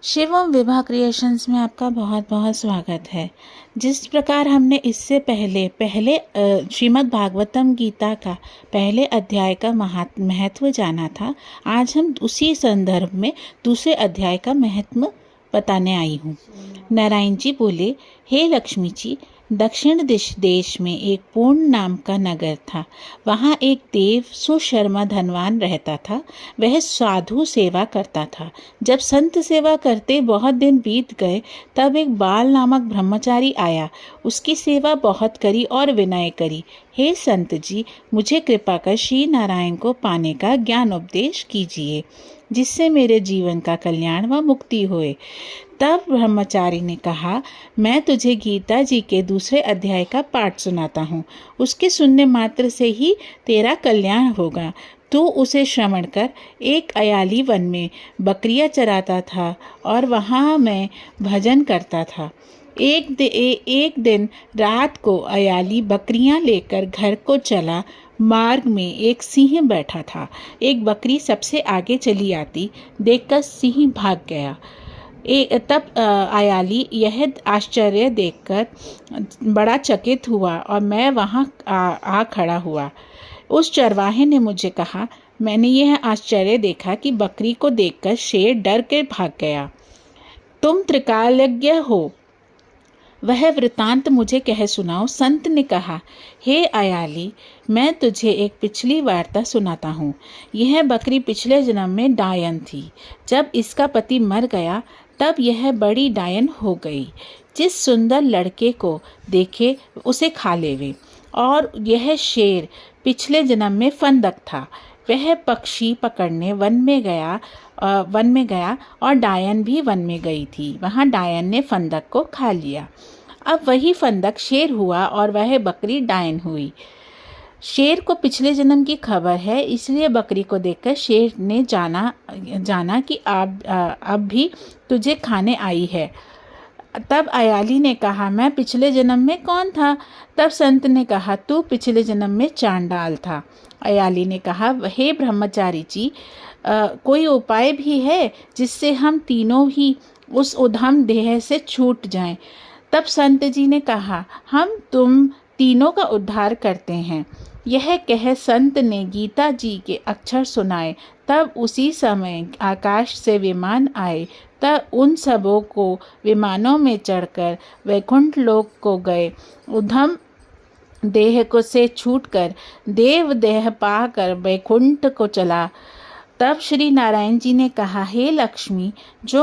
Shivam Vibha creations में आपका बहुत बहुत स्वागत है। जिस प्रकार हमने इससे पहले श्रीमद् भागवतम गीता का पहले अध्याय का महत्व जाना था, आज हम उसी संदर्भ में दूसरे अध्याय का महत्व बताने आई हूँ। नारायण जी बोले, हे लक्ष्मी जी, दक्षिण देश में एक पूर्ण नाम का नगर था। वहाँ एक देव सुशर्मा धनवान रहता था। वह साधु सेवा करता था। जब संत सेवा करते बहुत दिन बीत गए, तब एक बाल नामक ब्रह्मचारी आया। उसकी सेवा बहुत करी और विनय करी। हे संत जी, मुझे कृपा कर श्री नारायण को पाने का ज्ञान उपदेश कीजिए, जिससे मेरे जीवन का कल्याण व मुक्ति होए। तब ब्रह्मचारी ने कहा, मैं तुझे गीता जी के दूसरे अध्याय का पाठ सुनाता हूँ। उसके सुनने मात्र से ही तेरा कल्याण होगा। तू उसे श्रवण कर। एक अयाली वन में बकरियां चराता था और वहाँ मैं भजन करता था। एक दिन रात को अयाली बकरियां लेकर घर को चला। मार्ग में एक सिंह बैठा था। एक बकरी सबसे आगे चली आती देखकर सिंह भाग गया। तब अयाली यह आश्चर्य देखकर बड़ा चकित हुआ और मैं वहाँ आ खड़ा हुआ। उस चरवाहे ने मुझे कहा, मैंने यह आश्चर्य देखा कि बकरी को देखकर शेर डर के भाग गया। तुम त्रिकालज्ञ हो, वह वृतांत मुझे कह सुनाओ। संत ने कहा, हे अयाली, मैं तुझे एक पिछली वार्ता सुनाता हूँ। यह बकरी पिछले जन्म में डायन थी। जब इसका पति मर गया, तब यह बड़ी डायन हो गई। जिस सुंदर लड़के को देखे उसे खा लेवे। और यह शेर पिछले जन्म में फंदक था। वह पक्षी पकड़ने वन में गया और डायन भी वन में गई थी। वहाँ डायन ने फंदक को खा लिया। अब वही फंदक शेर हुआ और वह बकरी डायन हुई। शेर को पिछले जन्म की खबर है, इसलिए बकरी को देखकर शेर ने जाना कि अब भी तुझे खाने आई है। तब अयाली ने कहा, मैं पिछले जन्म में कौन था? तब संत ने कहा, तू पिछले जन्म में चांडाल था। अयाली ने कहा, हे ब्रह्मचारी जी, कोई उपाय भी है जिससे हम तीनों ही उस उधम देह से छूट जाएं? तब संत जी ने कहा, हम तुम तीनों का उद्धार करते हैं। यह कह संत ने गीता जी के अक्षर सुनाए। तब उसी समय आकाश से विमान आए। तब उन सबों को विमानों में चढ़कर वैकुंठ लोक को गए। उधम देह को से छूटकर देव देह पाकर वैकुंठ को चला। तब श्री नारायण जी ने कहा, हे लक्ष्मी, जो